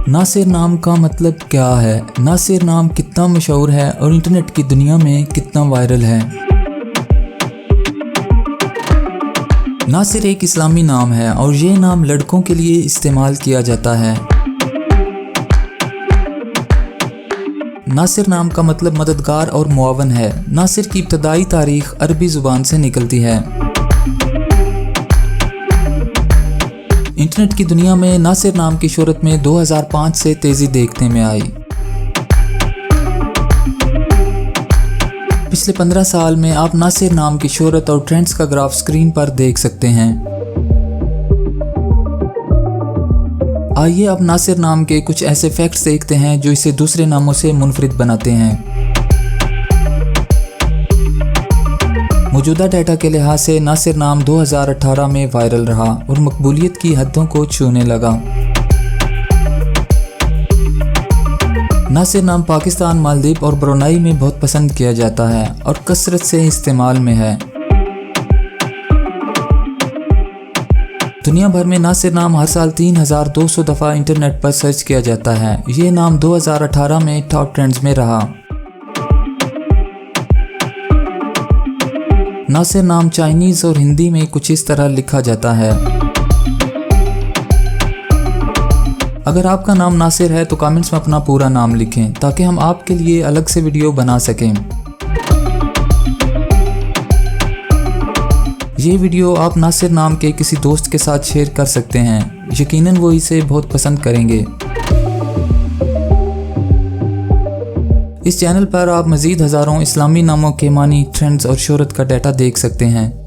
नासिर नाम का मतलब क्या है? नासिर नाम कितना मशहूर है और इंटरनेट की दुनिया में कितना वायरल है? नासिर एक इस्लामी नाम है और ये नाम लड़कों के लिए इस्तेमाल किया जाता है। नासिर नाम का मतलब मददगार और मुआवन है। नासिर की इब्तदाई तारीख अरबी ज़ुबान से निकलती है। इंटरनेट की दुनिया में नासिर नाम की शोहरत में 2005 से तेज़ी देखने में आई। पिछले 15 साल में आप नासिर नाम की शोहरत और ट्रेंड्स का ग्राफ स्क्रीन पर देख सकते हैं। आइए अब नासिर नाम के कुछ ऐसे फैक्ट्स देखते हैं जो इसे दूसरे नामों से मुनफरिद बनाते हैं। मौजूदा डाटा के लिहाज से नासिर नाम 2018 में वायरल रहा और मकबूलियत की हदों को छूने लगा। नासिर नाम पाकिस्तान, मालदीव और ब्रुनेई में बहुत पसंद किया जाता है और कसरत से इस्तेमाल में है। दुनिया भर में नासिर नाम हर साल 3200 दफ़ा इंटरनेट पर सर्च किया जाता है। ये नाम 2018 में टॉप ट्रेंड्स में रहा। नासिर नाम चाइनीज़ और हिंदी में कुछ इस तरह लिखा जाता है। अगर आपका नाम नासिर है तो कमेंट्स में अपना पूरा नाम लिखें ताकि हम आपके लिए अलग से वीडियो बना सकें। ये वीडियो आप नासिर नाम के किसी दोस्त के साथ शेयर कर सकते हैं। यकीनन वो इसे बहुत पसंद करेंगे। इस चैनल पर आप मज़ीद हज़ारों इस्लामी नामों के मानी, ट्रेंड्स और शोहरत का डाटा देख सकते हैं।